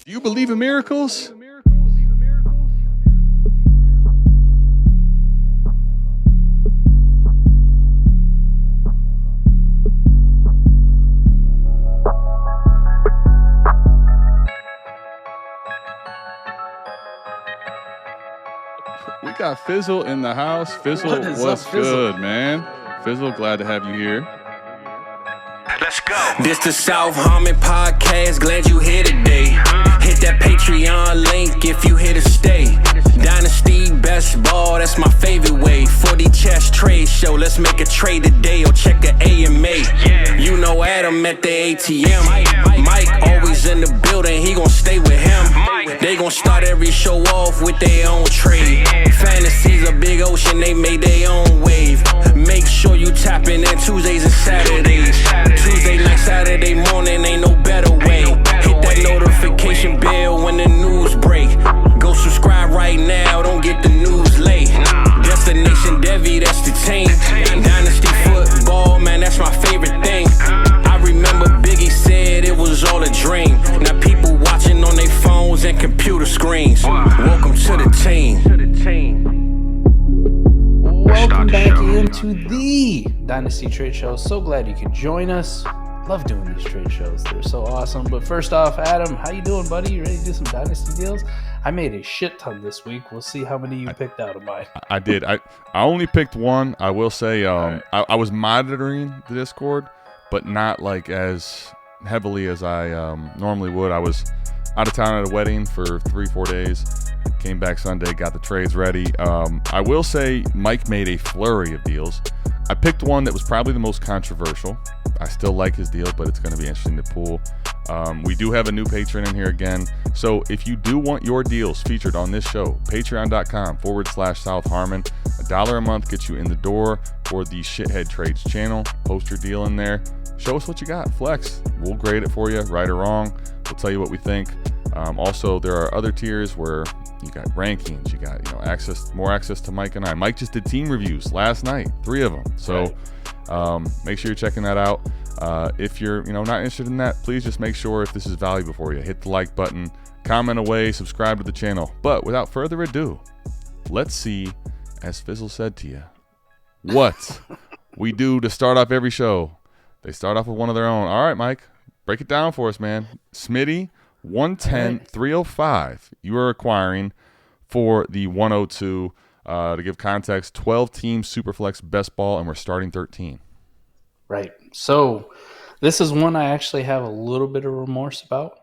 Do you believe in miracles? We got Fizzle in the house. Fizzle, what's good, man? Fizzle, glad to have you here. Let's go. This the South Harmon Podcast. Glad you here today. Hit that Patreon link if you here to stay. Dynasty, best ball, that's my favorite way. 40 chess trade show, let's make a trade today or check a AMA. You know Adam at the ATM. Mike always in the building, he gon' stay with him. They gon' start every show off with their own trade. Fantasy's a big ocean, they made their own wave. Make sure you tapping in Tuesdays and Saturdays. Tuesday night, Saturday morning, ain't no better way. Hit that notification bell when the news break. Go subscribe right now, don't get the news late. Destination Devy, that's the team. Dynasty football, man, that's my favorite thing. I remember Biggie said it was all a dream. Now people watching on their phones and computer screens. Welcome to the team. Welcome back into the Dynasty Trade Show. So glad you could join us. Love doing these trade shows. They're so awesome. But first off, Adam, how you doing, buddy? You ready to do some Dynasty deals? I made a shit ton this week. We'll see how many you picked out of mine. I did. I only picked one. I will say I was monitoring the Discord, but not like as heavily as I normally would. I was out of town at a wedding for 3-4 days. Came back Sunday, got the trades ready. I will say Mike made a flurry of deals. I picked one that was probably the most controversial. I still like his deal, but it's going to be interesting to pull. We do have a new patron in here again. So if you do want your deals featured on this show, patreon.com/South Harmon. $1 a month gets you in the door for the Shithead Trades channel. Post your deal in there. Show us what you got. Flex. We'll grade it for you, right or wrong. We'll tell you what we think. Also, there are other tiers where you got rankings, you got more access to Mike and I. Mike just did team reviews last night, 3 of them. So make sure you're checking that out. If you're not interested in that, please just make sure if this is valuable for you, hit the like button, comment away, subscribe to the channel. But without further ado, let's see, as Fizzle said to you, what we do to start off every show. They start off with one of their own. All right, Mike, break it down for us, man. Smitty, 110, 305. You are acquiring for the 102. To give context, 12-team Superflex best ball, and we're starting 13. Right. So this is one I actually have a little bit of remorse about.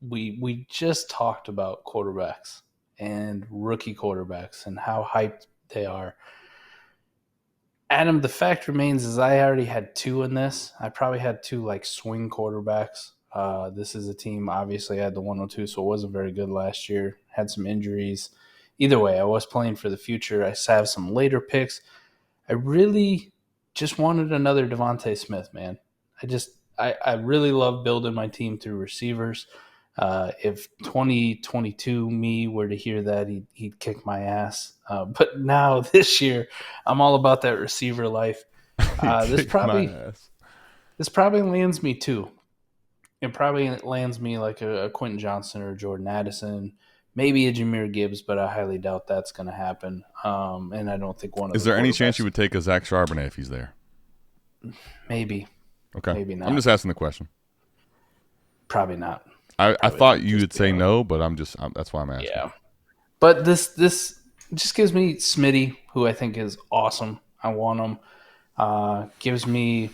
We just talked about quarterbacks and rookie quarterbacks and how hyped they are. Adam, the fact remains is I already had 2 in this. I probably had 2 like swing quarterbacks. This is a team, obviously I had the 102, so it wasn't very good last year. Had some injuries. Either way, I was playing for the future. I have some later picks. I really just wanted another Devontae Smith, man. I really love building my team through receivers. If 2022 me were to hear that, he'd kick my ass. But now this year, I'm all about that receiver life. This probably lands me 2. It probably lands me like a Quentin Johnson or Jordan Addison. Maybe a Jahmyr Gibbs, but I highly doubt that's going to happen. And I don't think one of. Is there any chance you would take a Zach Charbonnet if he's there? Maybe. Okay. Maybe not. I'm just asking the question. Probably not. I thought you would say no, but that's why I'm asking. Yeah. But this just gives me Smitty, who I think is awesome. I want him. Gives me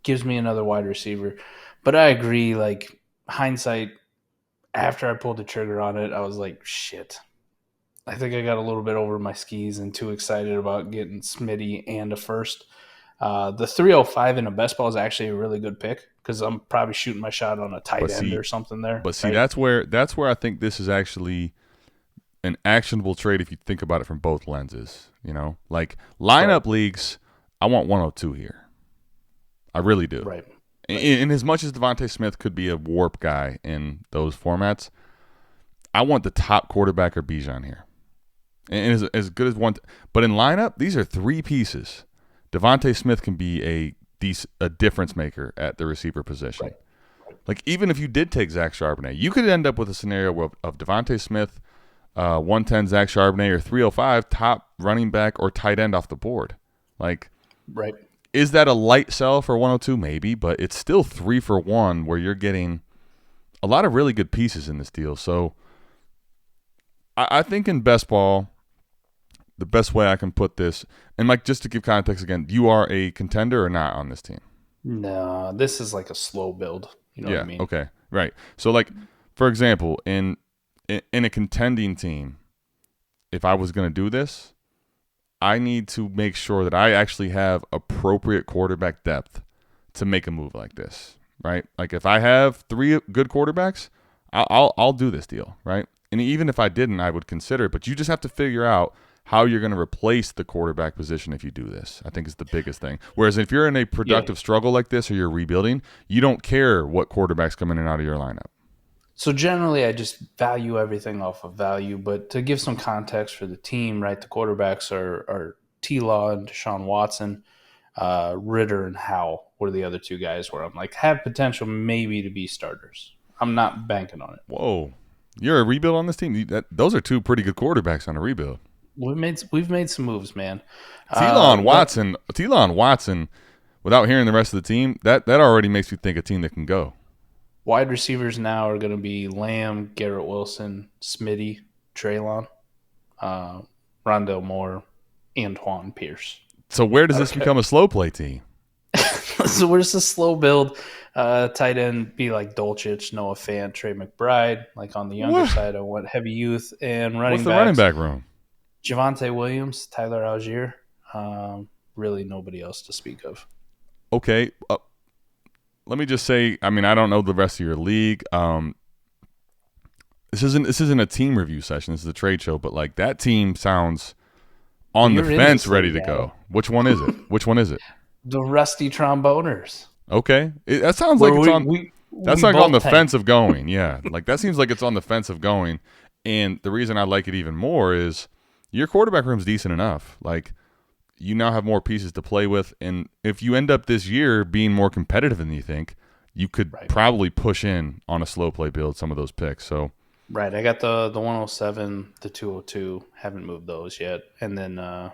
another wide receiver. But I agree, like hindsight, after I pulled the trigger on it, I was like, shit. I think I got a little bit over my skis and too excited about getting Smitty and a first. The 305 in a best ball is actually a really good pick because I'm probably shooting my shot on a tight end or something there. But see, that's where I think this is actually an actionable trade if you think about it from both lenses. Like lineup leagues, I want 102 here. I really do. Right. In as much as Devontae Smith could be a warp guy in those formats, I want the top quarterback or Bijan here. And as good as one. But in lineup, these are 3 pieces. Devontae Smith can be a difference maker at the receiver position. Like, even if you did take Zach Charbonnet, you could end up with a scenario of Devontae Smith, 110 Zach Charbonnet, or 305 top running back or tight end off the board. Like, right. Is that a light sell for 102? Maybe, but it's still 3 for 1 where you're getting a lot of really good pieces in this deal. So I think in best ball, the best way I can put this, and Mike, just to give context again, you are a contender or not on this team? No, this is like a slow build. You know what I mean? Okay, right. So, like, for example, in a contending team, if I was going to do this, I need to make sure that I actually have appropriate quarterback depth to make a move like this, right? Like, if I have 3 good quarterbacks, I'll do this deal, right? And even if I didn't, I would consider it. But you just have to figure out how you're going to replace the quarterback position if you do this, I think is the biggest thing. Whereas if you're in a productive struggle like this or you're rebuilding, you don't care what quarterback's coming in and out of your lineup. So generally, I just value everything off of value. But to give some context for the team, right, the quarterbacks are T-Law and Deshaun Watson, Ritter and Howell were the other 2 guys where I'm like, have potential maybe to be starters. I'm not banking on it. Whoa. You're a rebuild on this team? Those are 2 pretty good quarterbacks on a rebuild. We've made some moves, man. T-Law and Watson, without hearing the rest of the team, that already makes me think a team that can go. Wide receivers now are going to be Lamb, Garrett Wilson, Smitty, Treylon, Rondale Moore, Antoine Pierce. So where does this become a slow play team? So where's the slow build? Tight end be like Dolchich, Noah Fant, Trey McBride. Like on the younger side, I want heavy youth and running backs. What's the running back room? Javonte Williams, Tyler Algier. Really nobody else to speak of. Okay. Let me just say, I mean, I don't know the rest of your league. This isn't a team review session. This is a trade show. But, like, that team sounds on the fence, ready to go. Which one is it? The Rusty Tromboners. Okay. That sounds like it's on that's like on the fence of going. Yeah. Like, that seems like it's on the fence of going. And the reason I like it even more is your quarterback room's decent enough. Like, you now have more pieces to play with, and if you end up this year being more competitive than you think, you could probably push in on a slow play build some of those picks. So, right, I got the 107, the 202, haven't moved those yet, and then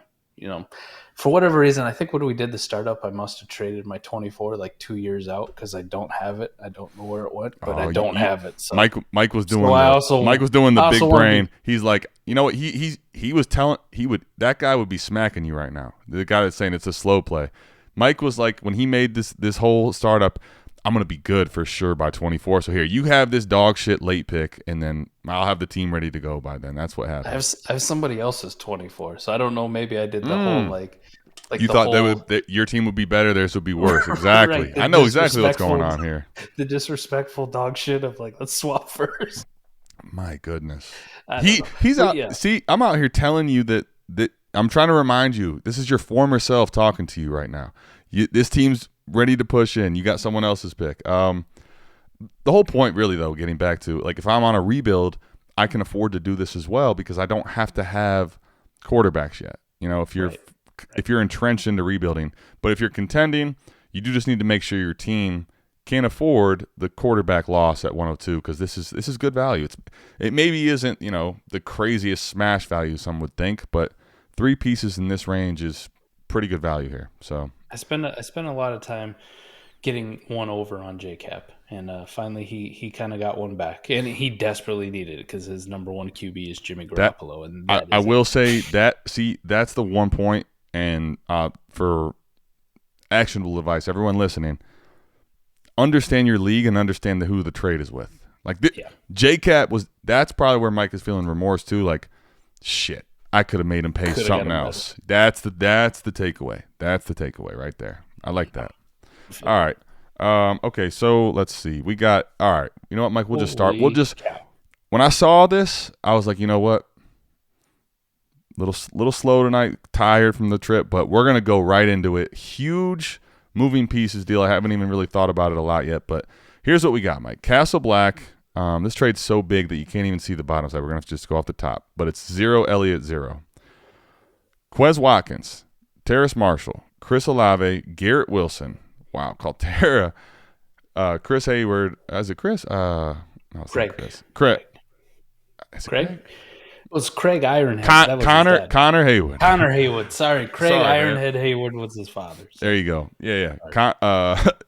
for whatever reason, I think when we did the startup, I must have traded my 24 like 2 years out because I don't have it. I don't know where it went, but I don't have it. So. Mike was doing the big brain. He's like, you know what? He was telling that guy would be smacking you right now. The guy that's saying it's a slow play. Mike was like, when he made this whole startup, I'm going to be good for sure by 24. So here, you have this dog shit late pick, and then I'll have the team ready to go by then. That's what happened. I have somebody else's 24, so I don't know. Maybe I did the whole like you thought that your team would be better, theirs would be worse. Exactly. I know exactly what's going on here. The disrespectful dog shit of like, let's swap first. My goodness. He's out. Yeah. See, I'm out here telling you that I'm trying to remind you, this is your former self talking to you right now. This team's ready to push in. You got someone else's pick. The whole point really, though, getting back to, like, if I'm on a rebuild, I can afford to do this as well because I don't have to have quarterbacks yet. You know, if you're entrenched into rebuilding. But if you're contending, you do just need to make sure your team can't afford the quarterback loss at 102 because this is good value. It maybe isn't, the craziest smash value some would think, but 3 pieces in this range is pretty good value here. So I spent a lot of time getting one over on JCap, and finally he kind of got one back, and he desperately needed it because his number 1 QB is Jimmy Garoppolo. I will say that. See, that's the one point, and for actionable advice, everyone listening, understand your league and understand who the trade is with. Like JCap that's probably where Mike is feeling remorse too. Like, shit, I could have made him pay something else. That's the takeaway. That's the takeaway right there. I like that. All right. Okay, so let's see. We got – all right. You know what, Mike? We'll just start. When I saw this, I was like, you know what? Little slow tonight, tired from the trip, but we're going to go right into it. Huge moving pieces deal. I haven't even really thought about it a lot yet, but here's what we got, Mike. Castle Black. This trade's so big that you can't even see the bottom side. We're going to have to just go off the top, but it's 0 Elliott 0. Quez Watkins, Terrace Marshall, Chris Olave, Garrett Wilson. Wow, Caltera, Chris Hayward. Is it Chris? No, it's Craig. not Chris. Craig. Craig? It was Craig Ironhead. Connor Haywood. Connor Haywood. Sorry, Craig Ironhead man. Haywood was his father. So. There you go. Yeah.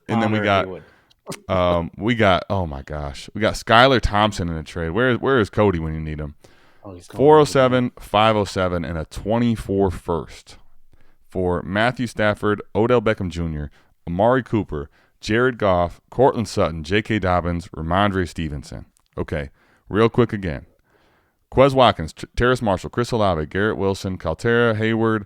And then we got oh my gosh, we got Skylar Thompson in a trade. Where is Cody when you need him? 407, 507, and a 24 first for Matthew Stafford, Odell Beckham Jr., Amari Cooper, Jared Goff, Cortland Sutton, J.K. Dobbins, Ramondre Stevenson. Okay, real quick again. Quez Watkins, Terrace Marshall, Chris Olave, Garrett Wilson, Caltera, Hayward,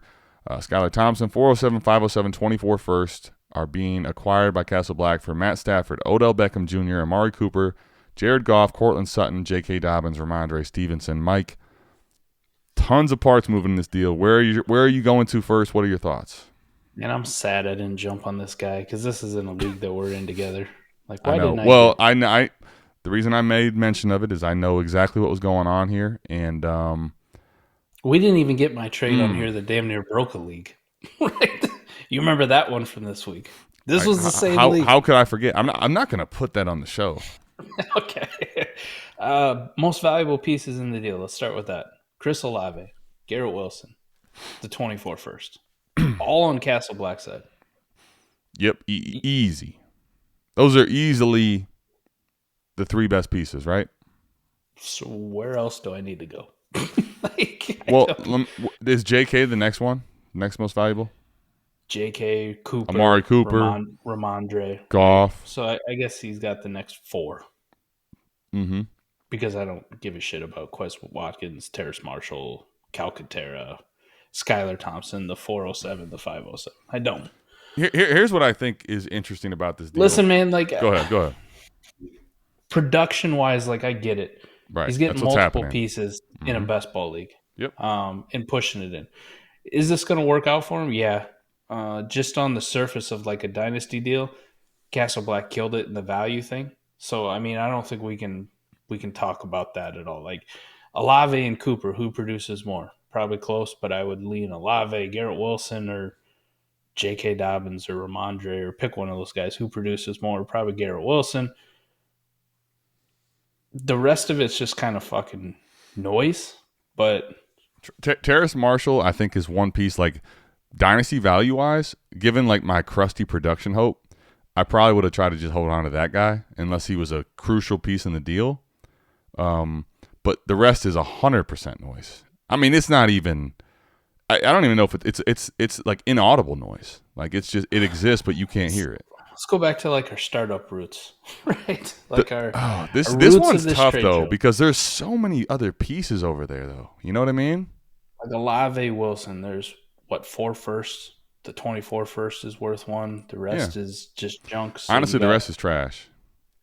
Skylar Thompson, 407, 507, 24 first are being acquired by Castle Black for Matt Stafford, Odell Beckham Jr., Amari Cooper, Jared Goff, Cortland Sutton, J.K. Dobbins, Ramondre Stevenson. Mike, tons of parts moving in this deal. Where are you going to first? What are your thoughts? Man, I'm sad I didn't jump on this guy because this is in a league that we're in together. Like, why I know. didn't I the reason I made mention of it is I know exactly what was going on here, and we didn't even get my trade on here that damn near broke a league. Right? You remember that one from this week? This was the same league. How could I forget? I'm not going to put that on the show. Okay. Most valuable pieces in the deal. Let's start with that. Chris Olave, Garrett Wilson, the 24 first. All on Castle Black side. Yep, easy. Those are easily the three best pieces, right? So where else do I need to go? Is JK the next one? Next most valuable? JK, Cooper, Amari Cooper, Ramondre, Goff. So I guess he's got the next four. Mm-hmm. Because I don't give a shit about Quez Watkins, Terrace Marshall, Calcaterra, Skylar Thompson, the 407, the 507. I don't. Here's what I think is interesting about this deal. Listen, man, like go ahead. Production-wise, like I get it. Right. He's getting multiple pieces in a best ball league. Yep. And pushing it in. Is this going to work out for him? Yeah. Just on the surface of like a dynasty deal, Castle Black killed it in the value thing. So I mean, I don't think we can talk about that at all. Like Olave and Cooper, who produces more? Probably close, but I would lean Olave, Garrett Wilson, or J.K. Dobbins or Ramondre, or pick one of those guys who produces more. Probably Garrett Wilson. The rest of it's just kind of fucking noise. But Terrace Marshall, I think, is one piece like dynasty value wise. Given like my crusty production hope, I probably would have tried to just hold on to that guy unless he was a crucial piece in the deal. But the rest is 100% noise. I mean, it's not even. I don't even know if it's like inaudible noise. Like it exists, but you can't hear it. Let's go back to like our startup roots, right? Like this one's tough though because there's so many other pieces over there though. You know what I mean? Like Olave Wilson, there's what 4 firsts. The 24 first is worth one. The rest is just junk. So honestly, the rest is trash.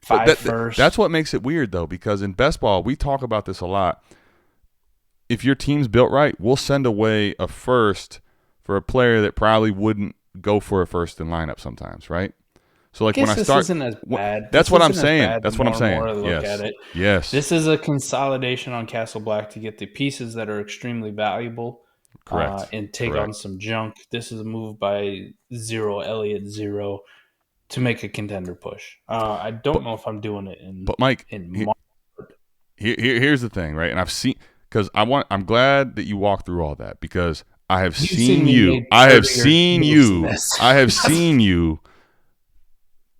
5 first. That's what makes it weird though, because in best ball we talk about this a lot. If your team's built right, we'll send away a first for a player that probably wouldn't go for a first in lineup sometimes, right? So like when I start, this isn't as bad. That's what I'm saying. That's what I'm saying. Yes. This is a consolidation on Castle Black to get the pieces that are extremely valuable. Correct. And take on some junk. This is a move by Elliott Zero to make a contender push. I don't know if I'm doing it in. But Mike, March. Here's the thing, right? And I've seen because I'm glad that you walked through all that because I have seen you. I have seen you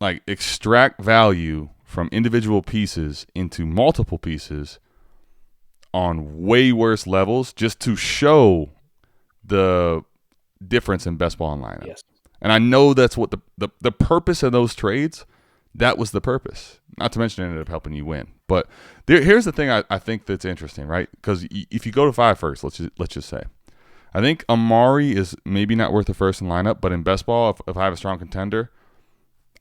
like extract value from individual pieces into multiple pieces on way worse levels just to show the difference in best ball and lineup. Yes. And I know that's what the purpose of those trades, that was the purpose. Not to mention it ended up helping you win. But here's the thing I think that's interesting, right? Because if you go to 5 first, let's just say. I think Amari is maybe not worth the first in lineup, but in best ball, if I have a strong contender,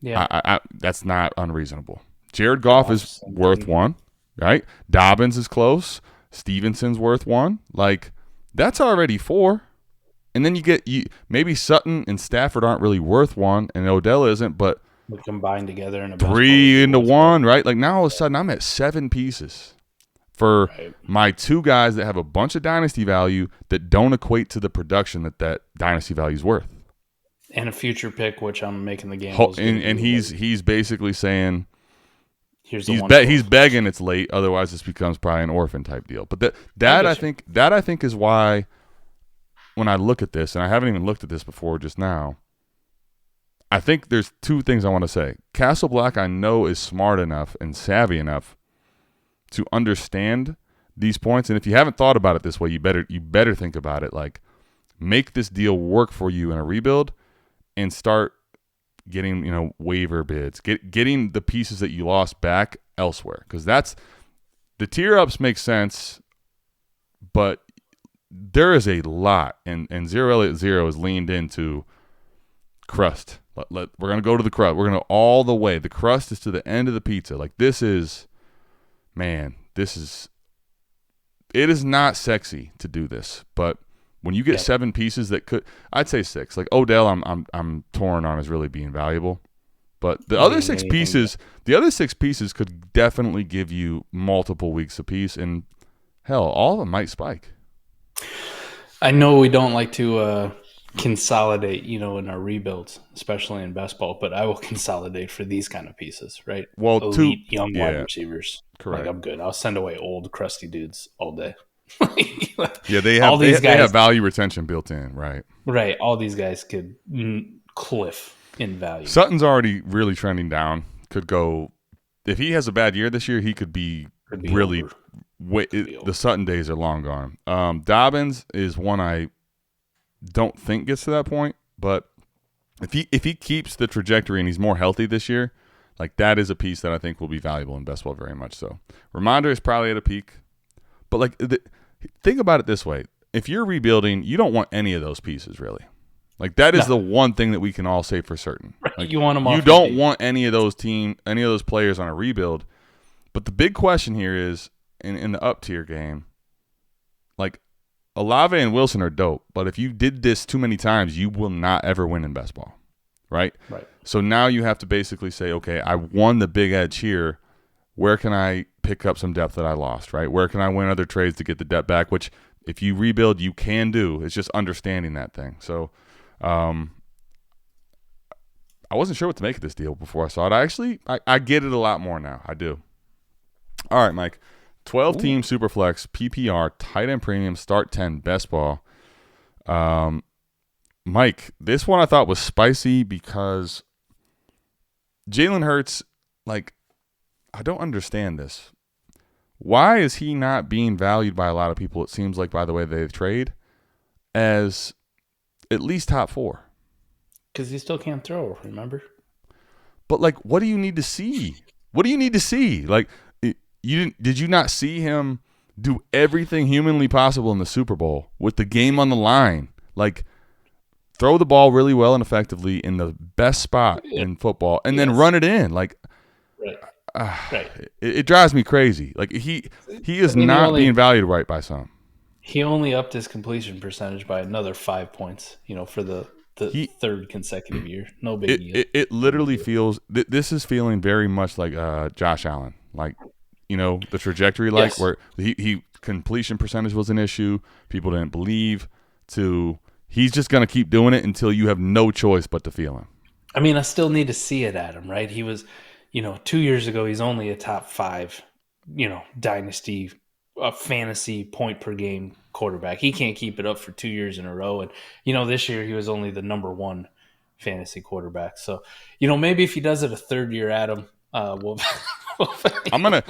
I that's not unreasonable. Jared Goff is worth 1, right? Dobbins is close. Stevenson's worth 1. Like, that's already 4. And then maybe Sutton and Stafford aren't really worth 1, and Odell isn't, but we combine together in a 3 into 1, right? Like now all of a sudden I'm at 7 pieces for my 2 guys that have a bunch of dynasty value that don't equate to the production that dynasty value is worth. And a future pick, which I'm making the gamble. And he's basically saying he's begging it's late, otherwise this becomes probably an orphan type deal. But that I think is why when I look at this, and I haven't even looked at this before just now, I think there's two things I want to say. Castle Black, I know, is smart enough and savvy enough to understand these points. And if you haven't thought about it this way, you better think about it. Like, make this deal work for you in a rebuild and start getting, waiver bids, getting the pieces that you lost back elsewhere. Because that's the tier ups make sense, but there is a lot, and 0 Elliott 0 is leaned into crust. We're going to go to the crust. We're going to all the way. The crust is to the end of the pizza. Like, it is not sexy to do this, but when you get 7 pieces that could, I'd say 6. Like Odell, I'm torn on as really being valuable, but the other 6 pieces could definitely give you multiple weeks apiece, and hell, all of them might spike. I know we don't like to consolidate, in our rebuilds, especially in best ball, but I will consolidate for these kind of pieces, right? Well, elite young wide receivers. Correct. Like, I'm good. I'll send away old crusty dudes all day. Yeah, they have value retention built in, right? Right. All these guys could cliff in value. Sutton's already really trending down. Could go, if he has a bad year this year, he could be really. The Sutton days are long gone. Dobbins is one I don't think gets to that point, but if he keeps the trajectory and he's more healthy this year, like, that is a piece that I think will be valuable in best ball very much so. Ramondre is probably at a peak, but think about it this way: if you're rebuilding, you don't want any of those pieces really. Like, that is the one thing that we can all say for certain. Right. Like, you want them off. You don't want any of those players on a rebuild. But the big question here is in the up tier game, like, Olave and Wilson are dope, but if you did this too many times, you will not ever win in best ball, right? Right. So now you have to basically say, okay, I won the big edge here. Where can I pick up some depth that I lost, right? Where can I win other trades to get the depth back, which if you rebuild, you can do. It's just understanding that thing. So I wasn't sure what to make of this deal before I saw it. I get it a lot more now. I do. All right, Mike. 12-team Superflex, PPR, tight end premium, start 10, best ball. Mike, this one I thought was spicy because Jalen Hurts, like, I don't understand this. Why is he not being valued by a lot of people, it seems like, by the way they trade, as at least top 4? Because he still can't throw, remember? But, like, what do you need to see? What do you need to see? Like, did you not see him do everything humanly possible in the Super Bowl with the game on the line? Like, throw the ball really well and effectively in the best spot in football, and then run it in. Like, right. It drives me crazy. Like, he is not being valued right by some. He only upped his completion percentage by another 5 points, for the third consecutive year. No big deal. It literally feels – this is feeling very much like Josh Allen. Like, the trajectory, like, where he completion percentage was an issue. People didn't believe to – he's just going to keep doing it until you have no choice but to feel him. I mean, I still need to see it at him, right? He was, 2 years ago, he's only a top 5, dynasty fantasy point per game quarterback. He can't keep it up for 2 years in a row. And, this year he was only the number 1 fantasy quarterback. So, maybe if he does it a third year at him, we'll I'm gonna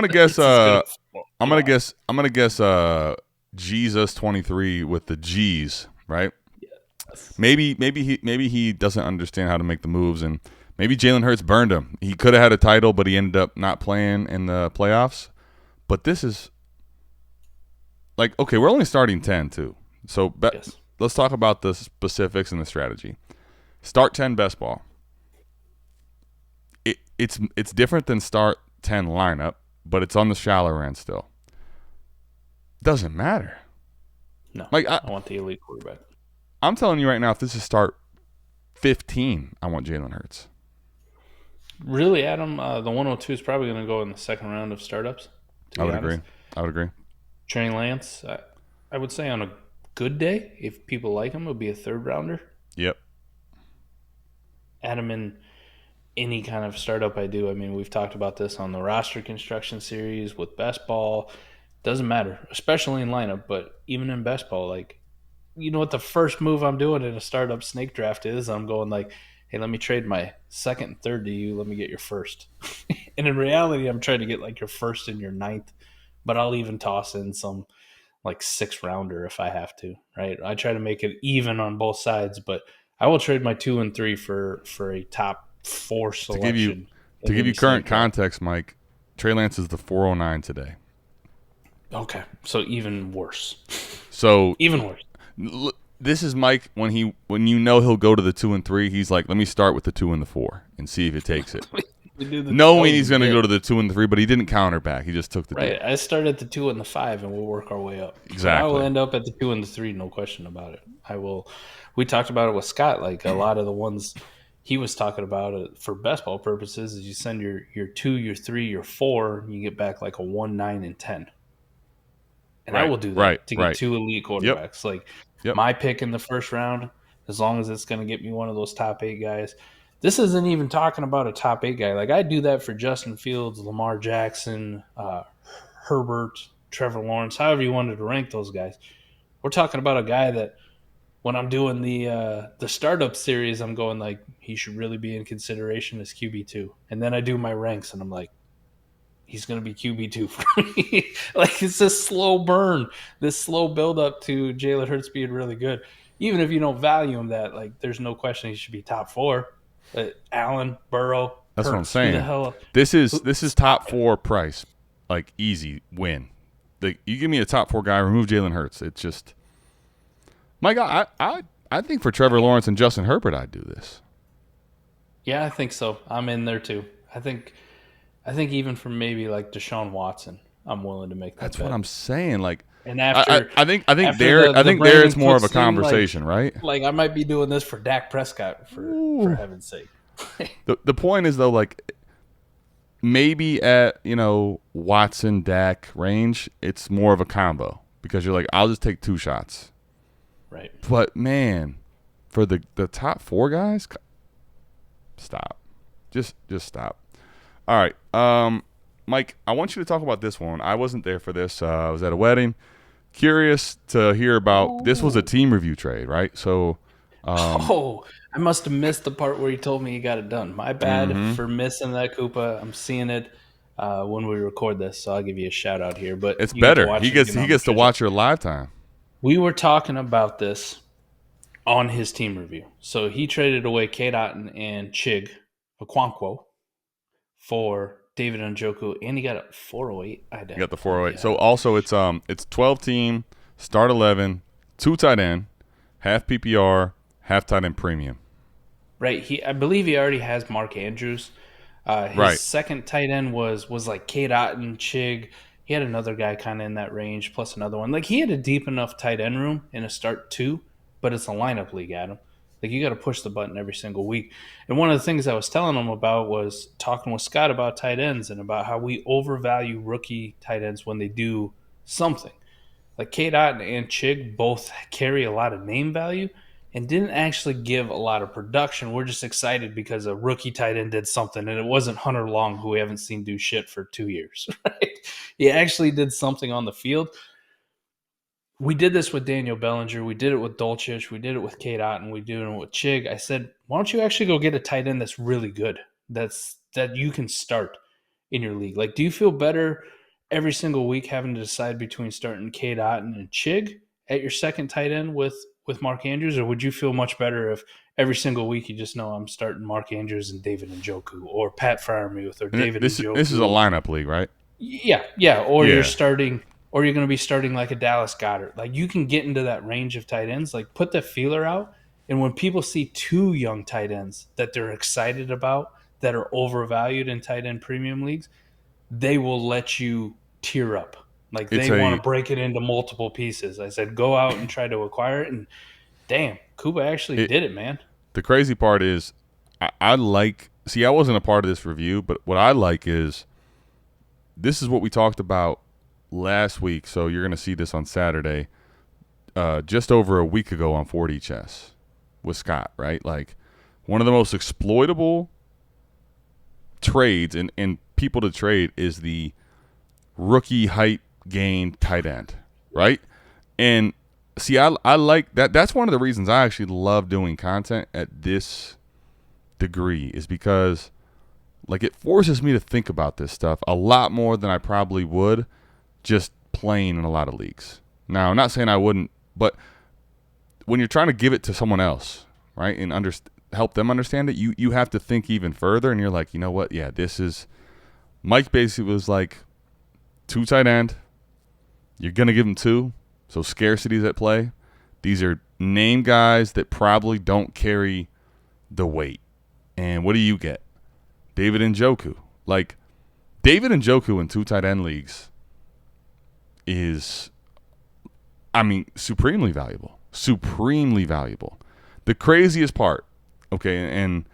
guess Jesus 23 with the G's, right? Yes. Maybe he doesn't understand how to make the moves, and maybe Jalen Hurts burned him. He could have had a title, but he ended up not playing in the playoffs. But this is like, okay, we're only starting 10 too. So let's talk about the specifics and the strategy. Start 10 best ball. It's different than start 10 lineup, but it's on the shallower end still. Doesn't matter. No, like I want the elite quarterback. I'm telling you right now, if this is start 15, I want Jalen Hurts. Really, Adam? The 102 is probably going to go in the second round of startups. I would agree. Trey Lance, I would say on a good day, if people like him, would be a third rounder. Yep. add him in any kind of startup I do. I mean, we've talked about this on the roster construction series with best ball. Doesn't matter, especially in lineup, but even in best ball, like, you know what the first move I'm doing in a startup snake draft is? I'm going like, hey, let me trade my second and third to you. Let me get your first. And in reality, I'm trying to get like your first and your ninth, but I'll even toss in some like 6th-rounder if I have to, right? I try to make it even on both sides, but I will trade my 2 and 3 for a top 4 selection. To give you current context, Mike, Trey Lance is the 409 today. Okay, so even worse. So even worse. This is Mike when you know he'll go to the 2 and 3. He's like, let me start with the 2 and the 4 and see if it takes it. Knowing he's going to go to the 2 and the 3, but he didn't counter back. He just took the right. deal. I started at the 2 and the 5, and we'll work our way up. Exactly. But I will end up at the 2 and the 3, no question about it. I will. We talked about it with Scott. Like a lot of the ones he was talking about for best ball purposes is you send your 2, your 3, your 4, and you get back like a 1, 9, and 10. And I will do that to get 2 elite quarterbacks. Like my pick in the first round, as long as it's going to get me one of those top 8 guys. This isn't even talking about a top 8 guy. Like I do that for Justin Fields, Lamar Jackson, Herbert, Trevor Lawrence, however you wanted to rank those guys. We're talking about a guy that when I'm doing the startup series, I'm going like he should really be in consideration as QB2. And then I do my ranks and I'm like, he's going to be QB2 for me. Like it's this slow burn, this slow build up to Jalen Hurts being really good. Even if you don't value him that, like there's no question he should be top 4. Allen, Burrow. That's Hurts, what I'm saying. This is top 4 price, like easy win. Like you give me a top 4 guy, remove Jalen Hurts. It's just, my God. I think for Trevor Lawrence and Justin Herbert, I'd do this. Yeah, I think so. I'm in there too. I think even for maybe like Deshaun Watson, I'm willing to make that. That's bet. what I'm saying. Like, and after I think there it's more of a conversation, right? Like I might be doing this for Dak Prescott for heaven's sake. The point is though, like maybe at Watson Dak range, it's more of a combo because you're like, I'll just take 2 shots, right? But man, for the top 4 guys, stop, just stop. All right, Mike, I want you to talk about this one. I wasn't there for this. I was at a wedding. Curious to hear about. This was a team review trade, right? So, I must have missed the part where you told me you got it done. My bad for missing that, Koopa. I'm seeing it when we record this, so I'll give you a shout out here. But it's better. He gets to watch your live time. We were talking about this on his team review. So he traded away Kate Otton and Chig Okonkwo for David Njoku, and he got a 408. You got the 408. Yeah. So also it's 12 team, start 11, 2 tight end, half PPR, half tight end premium. Right. I believe he already has Mark Andrews. His second tight end was like Kate Otton, Chig. He had another guy kind of in that range, plus another one. Like he had a deep enough tight end room in a start 2, but it's a lineup league, Adam. Like you got to push the button every single week. And one of the things I was telling him about was talking with Scott about tight ends and about how we overvalue rookie tight ends when they do something. Like Kate Otton and Chig both carry a lot of name value and didn't actually give a lot of production. We're just excited because a rookie tight end did something, and it wasn't Hunter Long, who we haven't seen do shit for 2 years. Right? He actually did something on the field. We did this with Daniel Bellinger. We did it with Dulcich. We did it with Kate Otton. We did it with Chig. I said, why don't you actually go get a tight end that's really good, that you can start in your league? Like, do you feel better every single week having to decide between starting Kate Otton and Chig at your second tight end with Mark Andrews, or would you feel much better if every single week you just know I'm starting Mark Andrews and David Njoku, or Pat Freiermuth or David Njoku? This is a lineup league, right? Yeah. Or you're starting – or you're going to be starting like a Dallas Goedert. Like you can get into that range of tight ends. Like put the feeler out, and when people see 2 young tight ends that they're excited about that are overvalued in tight end premium leagues, they will let you tear up. Like they want to break it into multiple pieces. I said, go out and try to acquire it, and damn, Kuba actually did it, man. The crazy part is I wasn't a part of this review, but what I like is this is what we talked about last week, so you're going to see this on Saturday, just over a week ago on 40 Chess with Scott, right? Like one of the most exploitable trades and people to trade is the rookie hype gain tight end, right? And see, I like that. That's one of the reasons I actually love doing content at this degree, is because like it forces me to think about this stuff a lot more than I probably would just playing in a lot of leagues. Now, I'm not saying I wouldn't, but when you're trying to give it to someone else, right, and help them understand it, you have to think even further, and you're like, you know what? Yeah, this is – Mike basically was like 2 tight end. You're going to give him 2, so scarcity's at play. These are name guys that probably don't carry the weight. And what do you get? David and Njoku. Like, David and Njoku in 2 tight end leagues is, I mean, supremely valuable. Supremely valuable. The craziest part, okay, and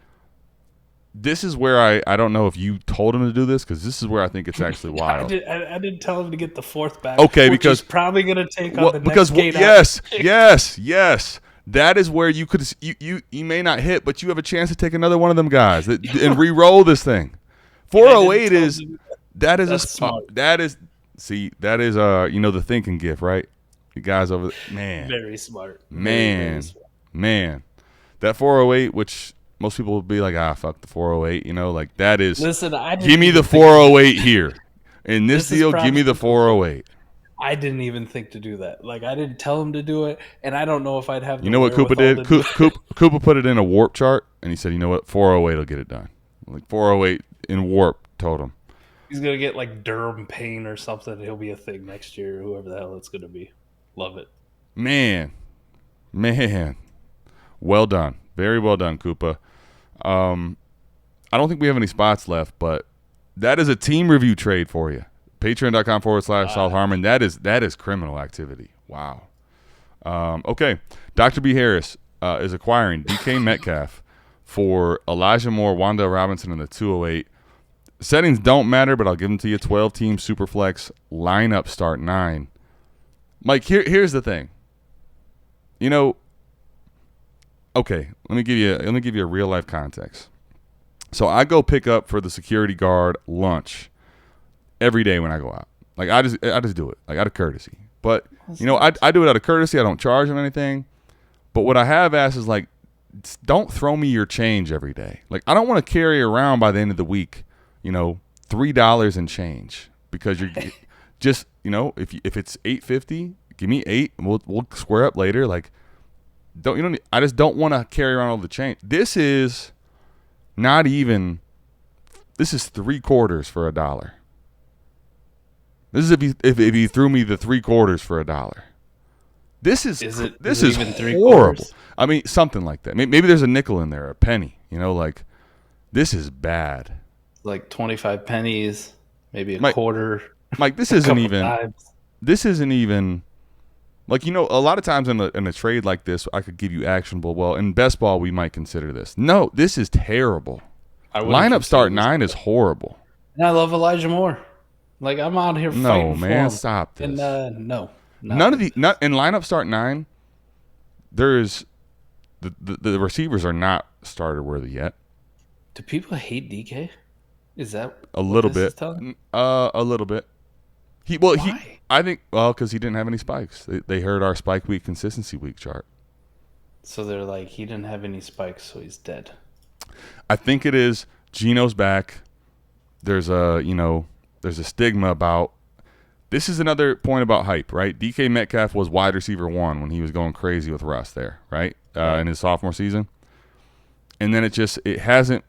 this is where I don't know if you told him to do this, because this is where I think it's actually wild. I didn't tell him to get the 4th back. Okay, which because he's probably going to take on the next game. Yes. That is where you could you may not hit, but you have a chance to take another one of them guys and re-roll this thing. 408 is that is a smart. That is the thinking gift, right? The guys over there, man, very smart. Man, that 408, which most people would be like, fuck the 408, like that is. Listen, give me the 408 here in this deal. Give me the 408. I didn't even think to do that. Like, I didn't tell him to do it, and I don't know if I'd have. You know what Koopa did? Koopa put it in a warp chart, and he said, "You know what? 408 will get it done." Like 408 in warp told him. He's gonna get like Durham pain or something. He'll be a thing next year, whoever the hell it's gonna be. Love it. Man. Well done. Very well done, Koopa. I don't think we have any spots left, but that is a team review trade for you. Patreon.com/South Harmon. That is criminal activity. Wow. Okay. Dr. B. Harris is acquiring DK Metcalf for Elijah Moore, Wanda Robinson, and the 208. Settings don't matter, but I'll give them to you. 12-team Superflex lineup start 9. Mike, here's the thing. Okay, let me give you a real life context. So I go pick up for the security guard lunch every day when I go out. Like I just do it, like out of courtesy. But I do it out of courtesy. I don't charge him anything. But what I have asked is like, don't throw me your change every day. Like I don't want to carry around by the end of the week, $3 and change, because you're just if it's $8.50, give me $8 and we'll square up later. Like I just don't want to carry around all the change. This is not even. This is 3/4 for $1. This is if he threw me the 3/4 for $1. This is horrible. I mean, something like that. Maybe there's a nickel in there, a penny. Like this is bad. Like 25 pennies, maybe a quarter. Mike, this isn't even. This isn't even. Like, a lot of times in a trade like this, I could give you actionable. Well, in best ball, we might consider this. No, this is terrible. Lineup start 9 is horrible. And I love Elijah Moore. Like, I'm out here fighting No, for man, him. stop this. And no. None of in lineup start 9, there's the receivers are not starter worthy yet. Do people hate DK? Is that a little bit? A little bit. Why? I think because he didn't have any spikes. They heard our spike week consistency week chart. So they're like, he didn't have any spikes, so he's dead. I think it is. Gino's back. There's a stigma about. This is another point about hype, right? DK Metcalf was wide receiver 1 when he was going crazy with Russ there, right? In his sophomore season. And then it hasn't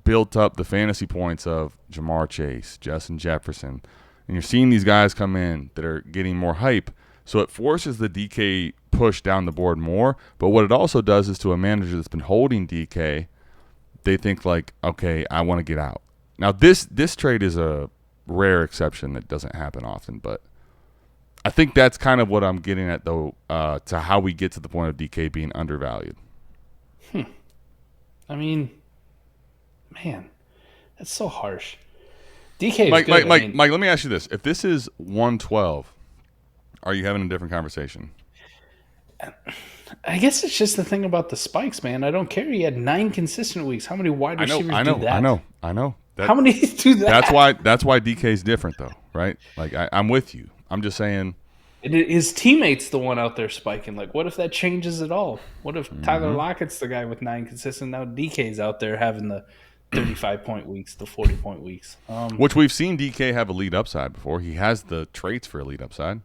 built up the fantasy points of Jamar Chase, Justin Jefferson. And you're seeing these guys come in that are getting more hype. So it forces the DK push down the board more. But what it also does is to a manager that's been holding DK, they think like, okay, I want to get out. Now this trade is a rare exception that doesn't happen often, but I think that's kind of what I'm getting at, though, to how we get to the point of DK being undervalued. I mean, man, that's so harsh. DK is Mike, good. Mike, let me ask you this. If this is 112, are you having a different conversation? I guess it's just the thing about the spikes, man. I don't care. He had 9 consistent weeks. How many wide receivers do that? I know. How many do that? That's why DK's different, though, right? Like, I'm with you. I'm just saying. His teammates the one out there spiking. Like, what if that changes at all? What if Tyler Lockett's the guy with 9 consistent? Now DK's out there having the 35-point weeks, the 40-point weeks. Which we've seen DK have elite upside before. He has the traits for elite upside.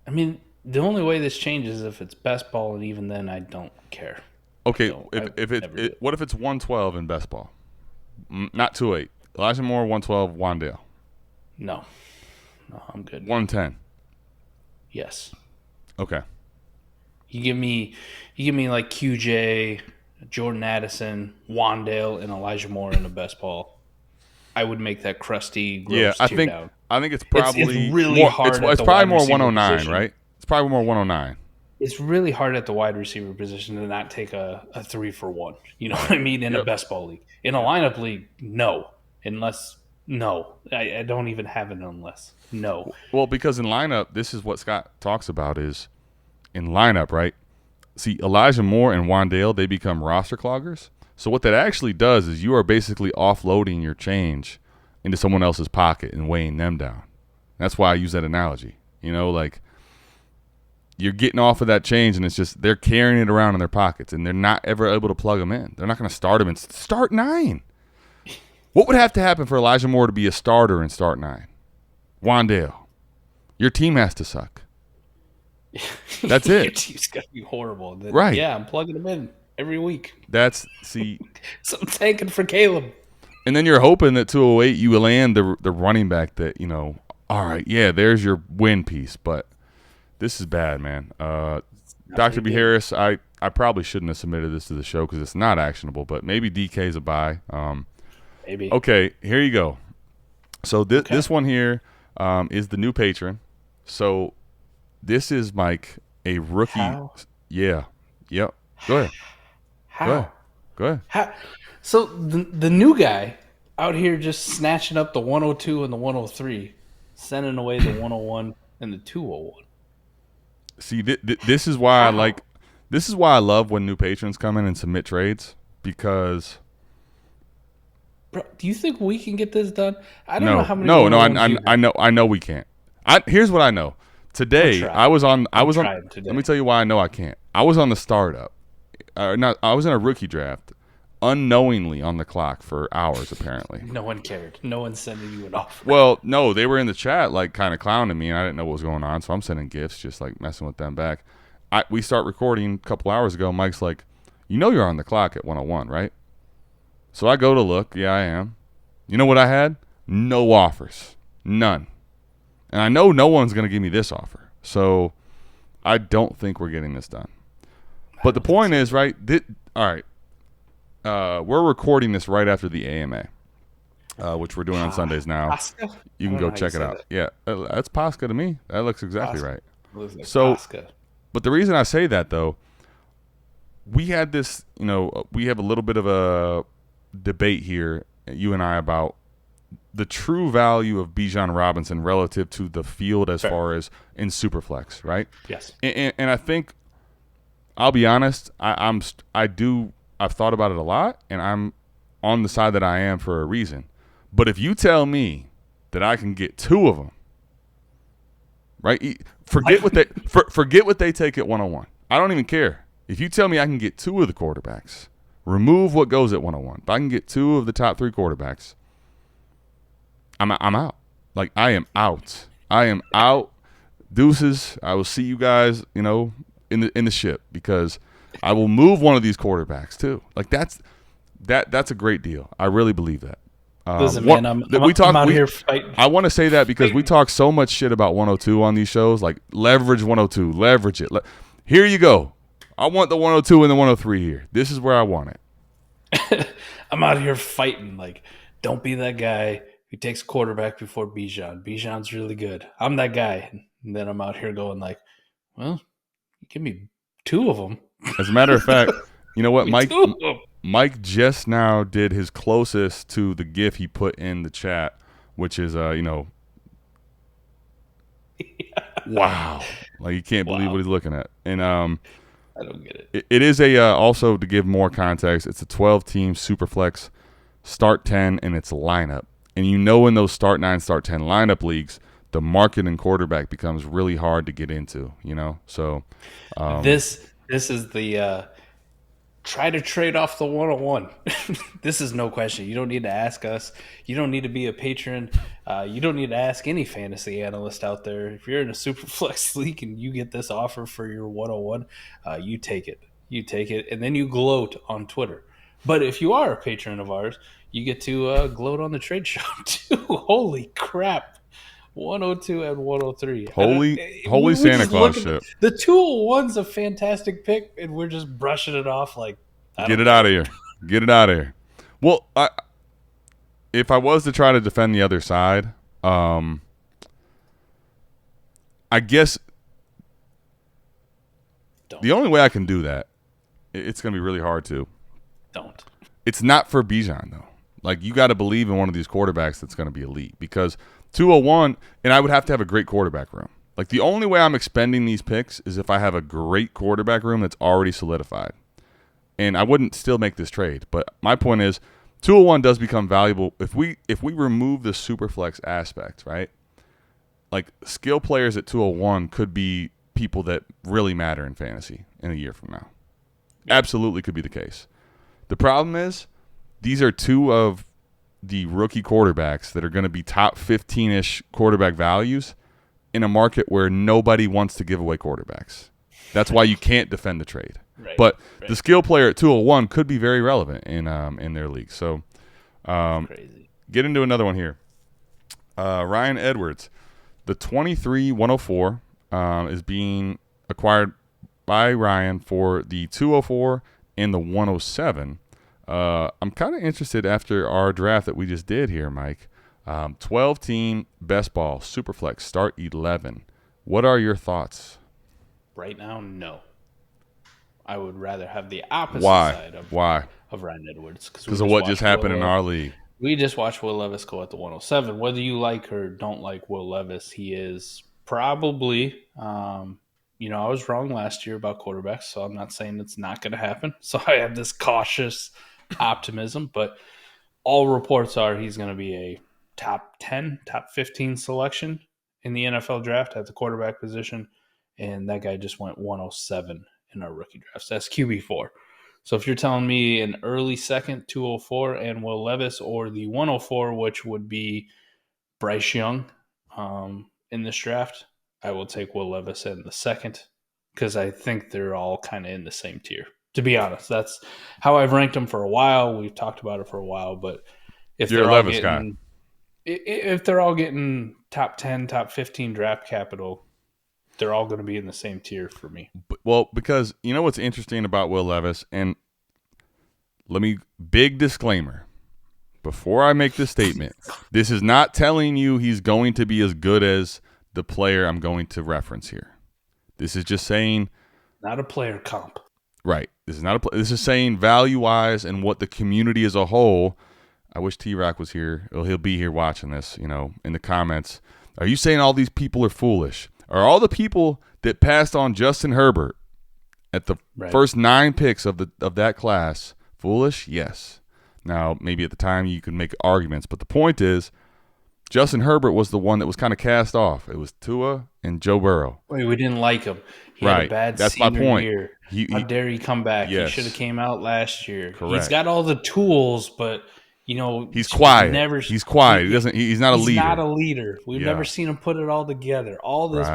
I mean, the only way this changes is if it's best ball, and even then, I don't care. Okay, what if it's 112 in best ball? Not 2-8. Elijah Moore, 112, Wandale. No, I'm good. 110. Yes. Okay. You give me like QJ, Jordan Addison, Wandale, and Elijah Moore in the best ball. I would make that crusty, gross tear down. I think it's probably it's really hard. It's probably more 109, position. Right? It's probably more 109. It's really hard at the wide receiver position to not take a 3-for-1. You know what I mean? In a best ball league. In a lineup league, no. I don't even have an unless. No. Well, because in lineup, this is what Scott talks about is in lineup, right? See, Elijah Moore and Wandale, they become roster cloggers. So what that actually does is you are basically offloading your change into someone else's pocket and weighing them down. That's why I use that analogy. You know, like you're getting off of that change and it's just they're carrying it around in their pockets and they're not ever able to plug them in. They're not going to start them and start 9. What would have to happen for Elijah Moore to be a starter and start 9? Wandale, your team has to suck. That's it. Your team's got to be horrible. Then, right. Yeah, I'm plugging them in every week. So I'm tanking for Caleb. And then you're hoping that 208 you land the running back that, you know, all right, yeah, there's your win piece. But this is bad, man. Dr. B. Harris, I probably shouldn't have submitted this to the show because it's not actionable, but maybe DK's a buy. Maybe. Okay, here you go. So this one here is the new patron. So this is Mike, a rookie. How? Yeah. Yep. Go ahead. How? Go ahead. How? So the new guy out here just snatching up the 102 and the 103, sending away the 101 and the 201. See, this is why I like. This is why I love when new patrons come in and submit trades because. Bro, do you think we can get this done? I don't know how many. I know we can't. Here's what I know. Today I was on. Let me tell you why I know I can't. I was on the startup. I was in a rookie draft, unknowingly on the clock for hours. Apparently, no one cared. No one sending you an offer. Well, no, they were in the chat, like kind of clowning me, and I didn't know what was going on. So I'm sending gifts, just like messing with them back. We start recording a couple hours ago. Mike's like, you're on the clock at 101, right? So I go to look. Yeah, I am. You know what I had? No offers. None. And I know no one's going to give me this offer. So I don't think we're getting this done. But the point is, right, all right, we're recording this right after the AMA, which we're doing on Sundays now. Pasca? You can go check it out. Yeah, that's Pasca to me. That looks exactly right. Like so, Pasca. But the reason I say that, though, we had this, we have a little bit of a debate here, you and I, about the true value of Bijan Robinson relative to the field as far as in Superflex, right? Yes. And I think, I'll be honest, I've thought about it a lot, and I'm on the side that I am for a reason. But if you tell me that I can get 2 of them, right? Forget what they take at 101. I don't even care. If you tell me I can get 2 of the quarterbacks, remove what goes at 101. If I can get 2 of the top 3 quarterbacks, I'm out. Like, I am out. I am out. Deuces. I will see you guys, in the ship, because I will move one of these quarterbacks too. Like that's a great deal. I really believe that. Listen, man, I'm out here fighting. I want to say that because we talk so much shit about 102 on these shows. Like, leverage 102, leverage it. Here you go. I want the 102 and the 103 here. This is where I want it. I'm out here fighting. Like, don't be that guy who takes quarterback before Bijan. Bijan's really good. I'm that guy. And then I'm out here going like, well, give me 2 of them. As a matter of fact, you know what, Mike just now did his closest to the GIF he put in the chat, which is, Wow. Like, you can't believe what he's looking at. And I don't get it. It is a also, to give more context, it's a 12-team Superflex start 10 in its lineup. And in those start 9, start 10 lineup leagues, the market and quarterback becomes really hard to get into, So this is the try to trade off the 101. This is no question. You don't need to ask us. You don't need to be a patron. You don't need to ask any fantasy analyst out there. If you're in a Superflex league and you get this offer for your 101, you take it. You take it, and then you gloat on Twitter. But if you are a patron of ours, you get to gloat on the trade show too. Holy crap. 102 and 103. Holy Santa Claus shit. The 201's a fantastic pick, and we're just brushing it off like, get it out of here. Get it out of here. Well, if I was to try to defend the other side, I guess the only way I can do that, it's going to be really hard to. Don't. It's not for Bijan, though. Like, you got to believe in one of these quarterbacks that's going to be elite, because 201, and I would have to have a great quarterback room. Like, the only way I'm expending these picks is if I have a great quarterback room that's already solidified. And I wouldn't still make this trade. But my point is, 201 does become valuable if we remove the Superflex aspect, right? Like, skill players at 201 could be people that really matter in fantasy in a year from now. Absolutely could be the case. The problem is, these are two of the rookie quarterbacks that are going to be top 15-ish quarterback values in a market where nobody wants to give away quarterbacks. That's why you can't defend the trade. Right, but the skill player at 201 could be very relevant in their league. So crazy. Get into another one here. Ryan Edwards, the 23-104 is being acquired by Ryan for the 204 and the 107. I'm kind of interested after our draft that we just did here, Mike. 12-team best ball, Superflex, start 11. What are your thoughts? Right now, no. I would rather have the opposite side of Ryan Edwards. Because of what just happened in our league. We just watched Will Levis go at the 107. Whether you like or don't like Will Levis, he is probably I was wrong last year about quarterbacks, so I'm not saying it's not going to happen. So I have this cautious optimism, but all reports are he's going to be a top 10, top 15 selection in the NFL draft at the quarterback position, and that guy just went 107 in our rookie drafts. That's QB4. So if you're telling me an early second, 204, and Will Levis, or the 104, which would be Bryce Young in this draft, I will take Will Levis in the second, because I think they're all kind of in the same tier. To be honest, that's how I've ranked them for a while. We've talked about it for a while, but if you're a Levis guy, if they're all getting top 10, top 15 draft capital, they're all going to be in the same tier for me. Well, because you know what's interesting about Will Levis, and big disclaimer before I make this statement, this is not telling you he's going to be as good as the player I'm going to reference here. This is just saying, not a player comp. Right. This is not this is saying value-wise and what the community as a whole. I wish T-Rock was here. Well, he'll be here watching this, in the comments. Are you saying all these people are foolish? Are all the people that passed on Justin Herbert at the first 9 picks of that class foolish? Yes. Now, maybe at the time you could make arguments, but the point is, Justin Herbert was the one that was kind of cast off. It was Tua and Joe Burrow. Wait, we didn't like him. He had a bad That's my point. Year. How dare he come back? Yes. He should have came out last year. Correct. He's got all the tools, but he's quiet. He's quiet. He's not a leader. He's not a leader. We've never seen him put it all together. All this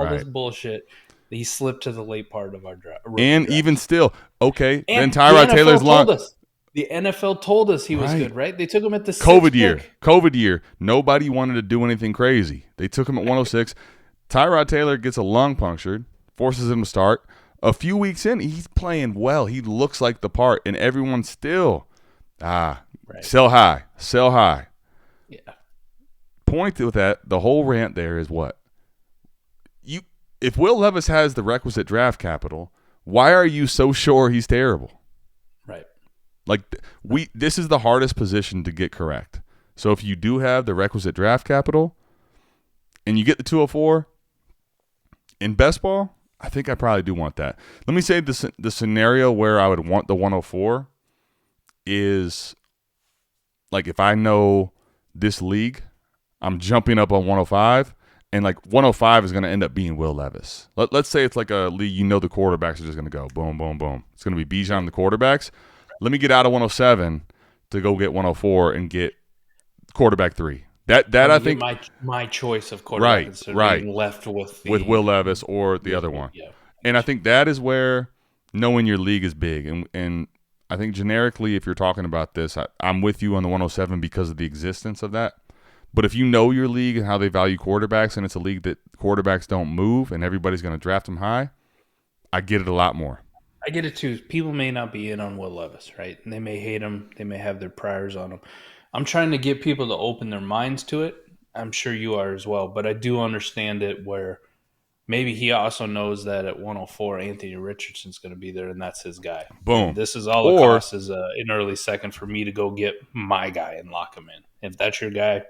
this bullshit. He slipped to the late part of our draft. And even still, okay. And then Tyrod Taylor's long. The NFL told us he was good, right? They took him at the COVID year. Nobody wanted to do anything crazy. They took him at 106. Tyrod Taylor gets a lung punctured, forces him to start. A few weeks in, he's playing well. He looks like the part, and everyone's still, sell high. Yeah. Point with that, the whole rant there is what? If Will Levis has the requisite draft capital, why are you so sure he's terrible? Right. Like this is the hardest position to get correct. So if you do have the requisite draft capital and you get the 204, In best ball, I think I probably do want that. Let me say the scenario where I would want the 104 is like if I know this league, I'm jumping up on 105, and like 105 is going to end up being Will Levis. Let's say it's like a league the quarterbacks are just going to go boom, boom, boom. It's going to be Bijan the quarterbacks. Let me get out of 107 to go get 104 and get quarterback 3. That I think my choice of quarterback instead of being left with Will Levis or the other one. Yeah. And I think that is where knowing your league is big. And I think generically, if you're talking about this, I'm with you on the 107 because of the existence of that. But if you know your league and how they value quarterbacks, and it's a league that quarterbacks don't move and everybody's going to draft them high, I get it a lot more. I get it too. People may not be in on Will Levis, right? And they may hate him. They may have their priors on him. I'm trying to get people to open their minds to it. I'm sure you are as well. But I do understand it where maybe he also knows that at 104, Anthony Richardson's going to be there, and that's his guy. Boom. And this is all it costs is an early second for me to go get my guy and lock him in. If that's your guy.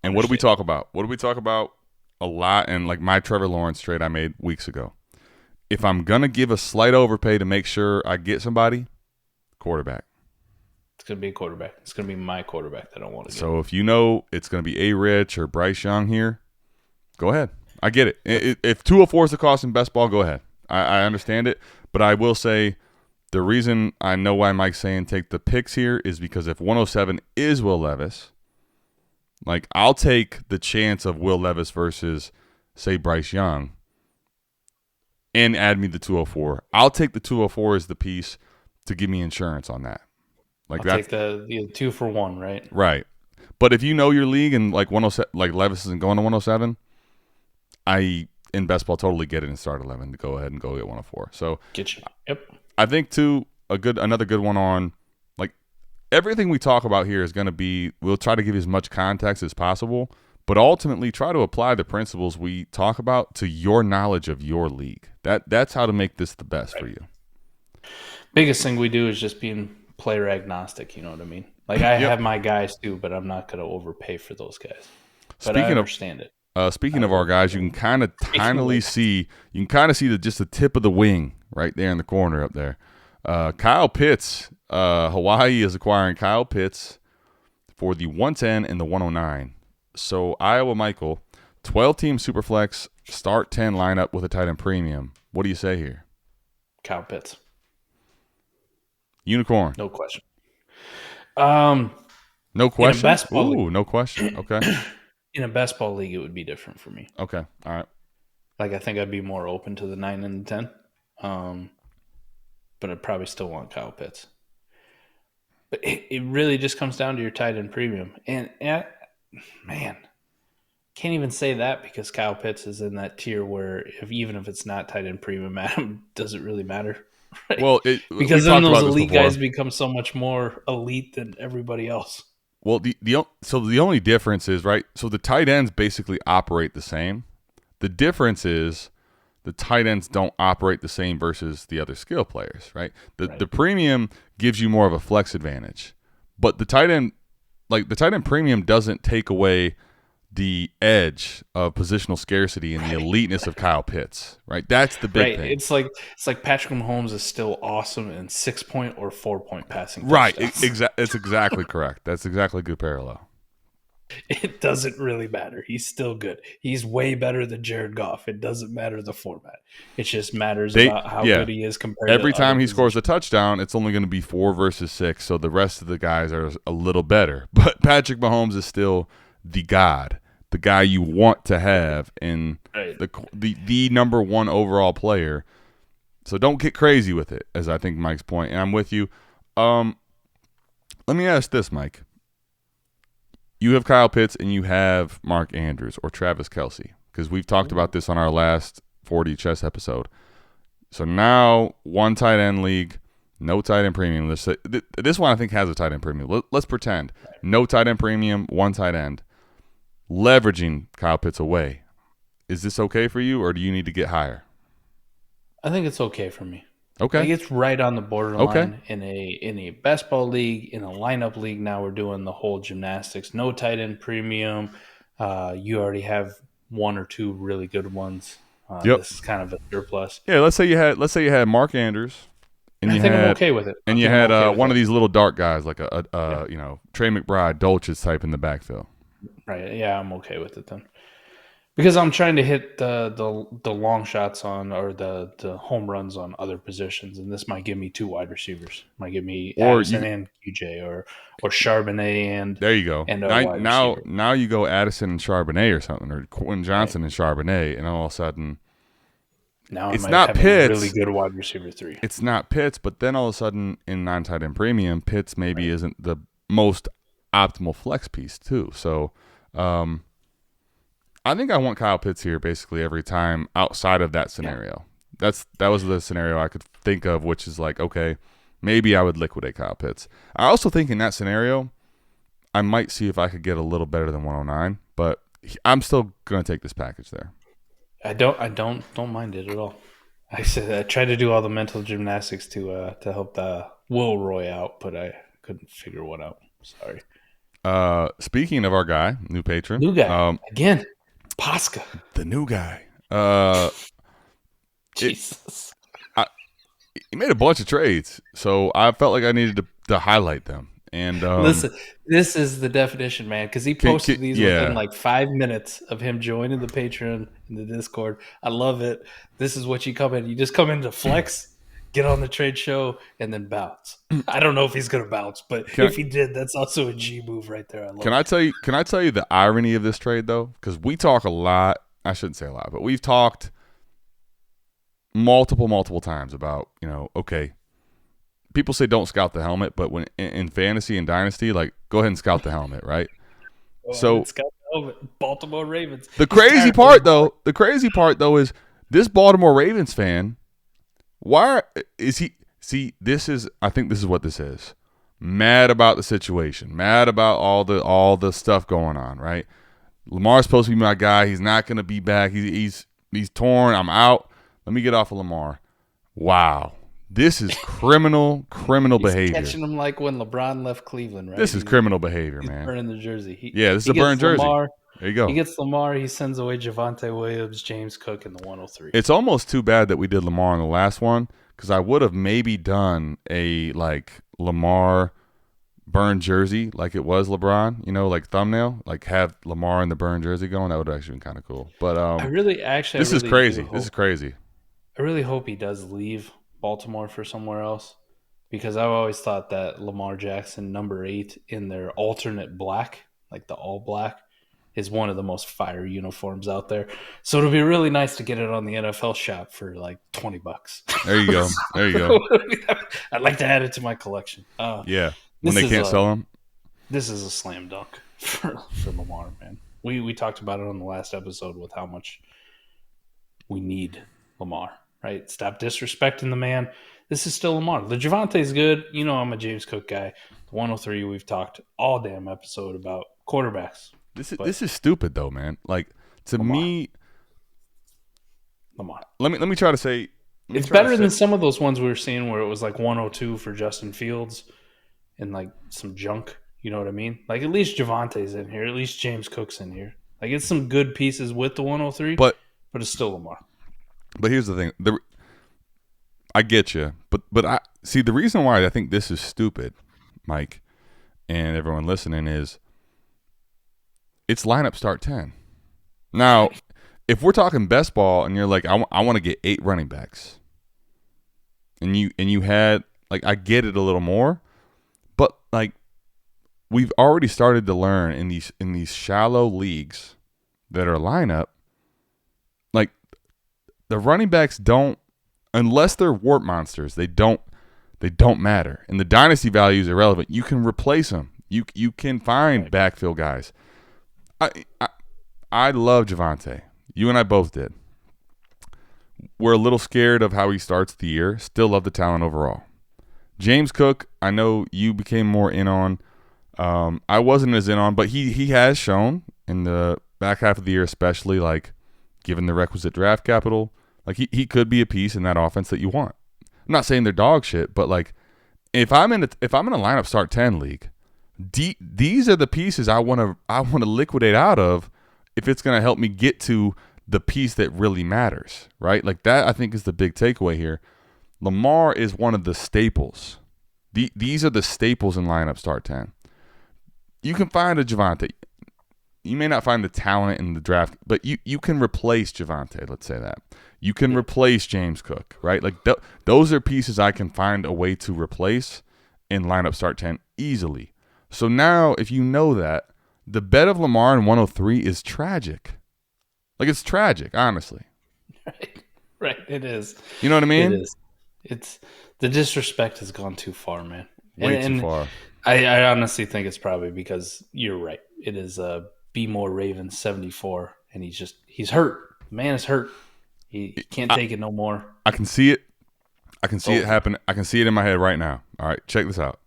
And what do we talk about? What do we talk about a lot? And like my Trevor Lawrence trade I made weeks ago. If I'm going to give a slight overpay to make sure I get somebody, quarterback. It's going to be a quarterback. It's going to be my quarterback that I want to get. So if you know it's going to be A-Rich or Bryce Young here, go ahead. I get it. If 204 is the cost in best ball, go ahead. I understand it. But I will say the reason I know why Mike's saying take the picks here is because if 107 is Will Levis, like I'll take the chance of Will Levis versus, say, Bryce Young and add me the 204. I'll take the 204 as the piece to give me insurance on that. Like I'll take the 2 for 1, right? Right. But if you know your league and like 107, like Levis isn't going to 107, I in best ball totally get it and start 11 to go ahead and go get 104. So get you. Yep. I think too another good one on like everything we talk about here is going to be we'll try to give you as much context as possible, but ultimately try to apply the principles we talk about to your knowledge of your league. That's how to make this the best for you. Biggest thing we do is just being player agnostic, you know what I mean? Like I have my guys too, but I'm not going to overpay for those guys. But I understand it. Speaking of our guys, you can kind of see just the tip of the wing right there in the corner up there. Kyle Pitts, Hawaii is acquiring Kyle Pitts for the 110 and the 109. So Iowa Michael, 12-team Superflex, start 10 lineup with a tight end premium. What do you say here? Kyle Pitts. Unicorn. No question. No question? Ooh, no question. Okay. In a best ball league, it would be different for me. Okay. All right. Like, I think I'd be more open to the 9 and the 10. But I'd probably still want Kyle Pitts. But it really just comes down to your tight end premium. And man, can't even say that because Kyle Pitts is in that tier where even if it's not tight end premium, Adam, does it really matter? Right? Well, because then those elite guys become so much more elite than everybody else. Well, so the only difference is, right, so the tight ends basically operate the same. The difference is the tight ends don't operate the same versus the other skill players, right? The premium gives you more of a flex advantage. But the tight end premium doesn't take away the edge of positional scarcity and the eliteness of Kyle Pitts, right? That's the big thing. It's like Patrick Mahomes is still awesome in 6-point or 4-point passing. Right. It's exactly correct. That's exactly a good parallel. It doesn't really matter. He's still good. He's way better than Jared Goff. It doesn't matter the format. It just matters about how good he is compared to every time he scores a touchdown, it's only going to be 4 versus 6, so the rest of the guys are a little better. But Patrick Mahomes is still the god. The guy you want to have in the number one overall player. So don't get crazy with it, as I think Mike's point. And I'm with you. Let me ask this, Mike. You have Kyle Pitts and you have Mark Andrews or Travis Kelce, because we've talked about this on our last 40 chess episode. So now one tight end league, no tight end premium. This one I think has a tight end premium. Let's pretend. No tight end premium, one tight end. Leveraging Kyle Pitts away. Is this okay for you, or do you need to get higher? I think it's okay for me. Okay. Like it's right on the borderline in a best ball league, in a lineup league. Now we're doing the whole gymnastics. No tight end premium. You already have 1 or 2 really good ones. This is kind of a surplus. Yeah, let's say you had Mark Andrews, and I think I'm okay with it. And you had one of these little dark guys like Trey McBride, Dolch's type in the backfield. Right. Yeah, I'm okay with it then. Because I'm trying to hit the long shots on or the home runs on other positions, and this might give me 2 wide receivers. Might give me Addison and QJ or Charbonnet and there you go. And now you go Addison and Charbonnet or something, or Quentin Johnson and Charbonnet, and all of a sudden now it's not Pitts. A really good wide receiver 3. It's not Pitts, but then all of a sudden in non-tight end premium, Pitts maybe isn't the most optimal flex piece too. So. I think I want Kyle Pitts here basically every time outside of that scenario. Yeah. That was the scenario I could think of, which is like, okay, maybe I would liquidate Kyle Pitts. I also think in that scenario, I might see if I could get a little better than 109, but I'm still going to take this package there. I don't mind it at all. I tried to do all the mental gymnastics to help the Will Roy out, but I couldn't figure one out. Sorry. Speaking of our guy, new patron. New guy. Again. Posca. The new guy. Jesus. He made a bunch of trades, so I felt like I needed to highlight them. And listen, this is the definition, man, because he posted these within like 5 minutes of him joining the Patreon in the Discord. I love it. This is what you come in. You just come in to flex, get on the trade show, and then bounce. I don't know if he's going to bounce, but if he did, that's also a G move right there. I love it. Can I tell you the irony of this trade, though? Because we talk a lot. I shouldn't say a lot, but we've talked multiple times about, okay, people say don't scout the helmet, but when in fantasy and Dynasty, like, go ahead and scout the helmet, right? Scout the helmet. Baltimore Ravens. The crazy part, though, is this Baltimore Ravens fan. Why is he? See, I think this is what this is. Mad about the situation. Mad about all the stuff going on. Right? Lamar's supposed to be my guy. He's not going to be back. He's torn. I'm out. Let me get off of Lamar. Wow, this is criminal behavior. Catching him like when LeBron left Cleveland. Right? This is criminal behavior, man. Burning the jersey. This is a burn jersey. Lamar, there you go. He gets Lamar. He sends away Javonte Williams, James Cook, and the 103. It's almost too bad that we did Lamar on the last one, because I would have maybe done a Lamar burn jersey like it was LeBron, like thumbnail, like have Lamar in the burn jersey going. That would have actually been kind of cool. But this is crazy. This is crazy. I really hope he does leave Baltimore for somewhere else, because I've always thought that Lamar Jackson, number 8 in their alternate black, like the all black, is one of the most fire uniforms out there. So it'll be really nice to get it on the NFL shop for like $20. There you go. There you go. I'd like to add it to my collection. When they can't sell them. This is a slam dunk for Lamar, man. We talked about it on the last episode with how much we need Lamar, right? Stop disrespecting the man. This is still Lamar. The Javante's good. I'm a James Cook guy. The 103, we've talked all damn episode about quarterbacks. This is stupid though, man. Like, to Lamar. me, Lamar. Let me try to say it's better than some of those ones we were seeing where it was like 102 for Justin Fields and like some junk. You know what I mean? Like, at least Javante's in here. At least James Cook's in here. Like, it's some good pieces with the 103, but it's still Lamar. But here's the thing. I get you, but I see the reason why I think this is stupid, Mike, and everyone listening, is it's lineup start 10. Now, if we're talking best ball and you're like, I want to get 8 running backs, and you had, like, I get it a little more, but like, we've already started to learn in these shallow leagues that are lineup, like, the running backs don't, unless they're warp monsters, they don't matter. And the dynasty value is irrelevant. You can replace them. You can find backfill guys. I love Javonte. You and I both did. We're a little scared of how he starts the year. Still love the talent overall. James Cook, I know you became more in on. I wasn't as in on, but he has shown in the back half of the year, especially, like, given the requisite draft capital, like, he could be a piece in that offense that you want. I'm not saying they're dog shit, but like, if I'm in a lineup start 10 league, these are the pieces I want to liquidate out of if it's going to help me get to the piece that really matters, right? Like that, I think, is the big takeaway here. Lamar is one of the staples. These are the staples in lineup start 10. You can find a Javonte. You may not find the talent in the draft, but you can replace Javonte, let's say that. You can replace James Cook, right? Like those are pieces I can find a way to replace in lineup start 10 easily. So now, if you know that, the bet of Lamar in 103 is tragic. Like, it's tragic, honestly. Right. It is. You know what I mean? It is. It's the disrespect has gone too far, man. Way too far. I honestly think it's probably because you're right. It is Be More Ravens 74, and he's hurt. The man is hurt. He can't take it no more. I can see it. I can see it happen. I can see it in my head right now. All right, check this out.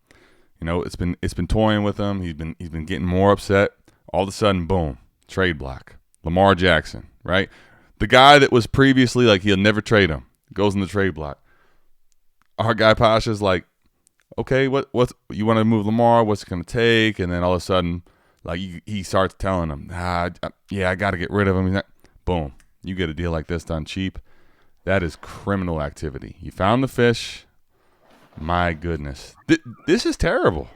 You know, it's been toying with him. He's been getting more upset. All of a sudden, boom, trade block. Lamar Jackson, right? The guy that was previously like he'll never trade him goes in the trade block. Our guy Pasha's like, okay, what you want to move Lamar? What's it gonna take? And then all of a sudden, like he starts telling him, I got to get rid of him. Boom, you get a deal like this done cheap. That is criminal activity. You found the fish. My goodness, this is terrible.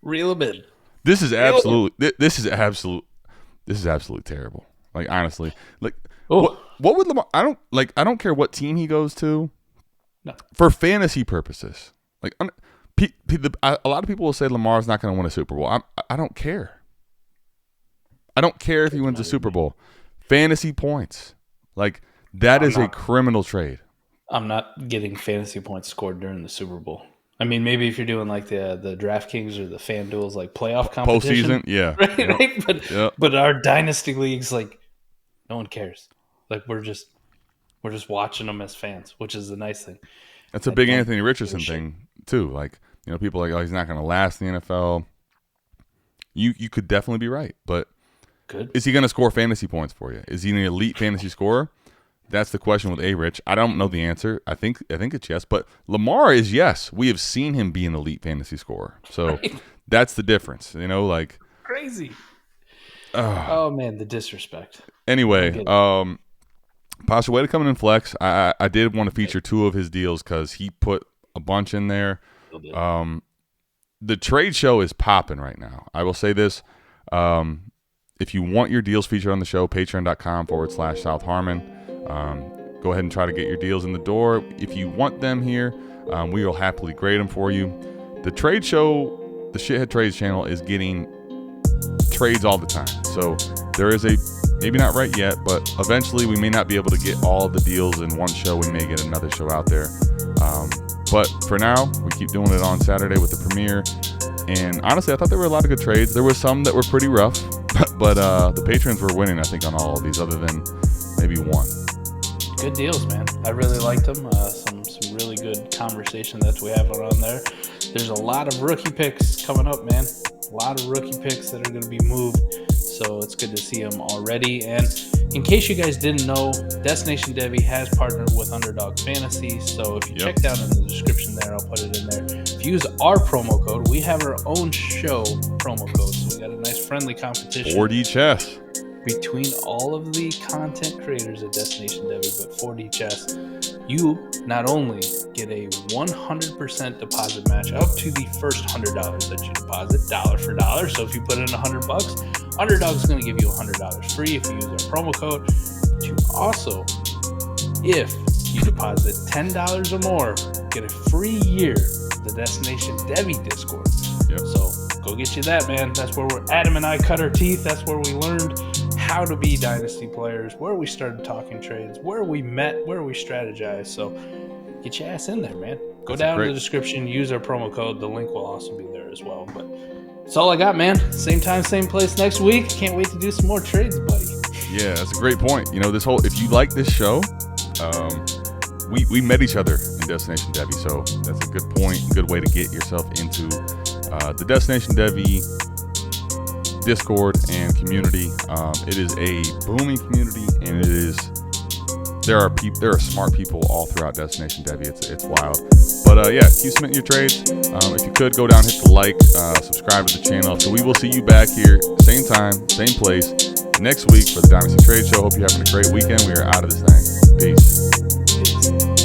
Reel him in. This is absolutely terrible. Like, honestly, like what would Lamar? I don't care what team he goes to. No. For fantasy purposes, like a lot of people will say Lamar's not going to win a Super Bowl. I don't care. I don't care if he wins a Super Bowl. Fantasy points, like that is a criminal trade. I'm not getting fantasy points scored during the Super Bowl. I mean, maybe if you're doing like the DraftKings or the FanDuel's like playoff competition. Postseason, yeah. Right? But our Dynasty leagues, like, no one cares. Like, we're just watching them as fans, which is the nice thing. That's a big Anthony Richardson thing, too. Like, you know, people are like, oh, he's not going to last in the NFL. You could definitely be right, but is he going to score fantasy points for you? Is he an elite fantasy scorer? That's the question with A-Rich. I don't know the answer. I think it's yes, but Lamar is yes. We have seen him be an elite fantasy scorer. So that's the difference. You know, like crazy. Oh man, the disrespect. Anyway, Pasha, way to come in flex. I did want to feature two of his deals because he put a bunch in there. The trade show is popping right now. I will say this. If you want your deals featured on the show, patreon.com/South Harmon. Go ahead and try to get your deals in the door. If you want them here, we will happily grade them for you. The trade show, the Shithead Trades channel, is getting trades all the time. So there is maybe not right yet, but eventually we may not be able to get all of the deals in one show. We may get another show out there. But for now, we keep doing it on Saturday with the premiere. And honestly, I thought there were a lot of good trades. There were some that were pretty rough, but the patrons were winning, I think, on all of these other than maybe one. Good deals, man. I really liked them. Some really good conversation that we have on there. There's a lot of rookie picks coming up, man. A lot of rookie picks that are going to be moved. So it's good to see them already. And in case you guys didn't know, Destination Devy has partnered with Underdog Fantasy. So if you check down in the description there, I'll put it in there. If you use our promo code, we have our own show promo code. So we got a nice friendly competition. 4D chess. Between all of the content creators at Destination Devy, but 4D Chess, you not only get a 100% deposit match up to the first $100 that you deposit, dollar for dollar. So if you put in $100, Underdog's going to give you $100 free if you use our promo code. But you also, if you deposit $10 or more, get a free year of the Destination Devy Discord. So go get you that, man. That's where Adam and I cut our teeth. That's where we learned how to be Dynasty players, where we started talking trades, where we met, where we strategized. So get your ass in there, man. Go down in the description, use our promo code. The link will also be there as well. But that's all I got, man. Same time, same place next week. Can't wait to do some more trades, buddy. Yeah, that's a great point. You know, if you like this show, we met each other in Destination Devy, so that's a good point, good way to get yourself into the Destination Devy Discord and community. It is a booming community, and it is there are smart people all throughout Destination Devy. It's wild. But yeah, keep submitting your trades. If you could, go down, hit the like, subscribe to the channel. So we will see you back here, same time, same place, next week for the Dynasty Trade Show. Hope you're having a great weekend. We are out of this thing. Peace.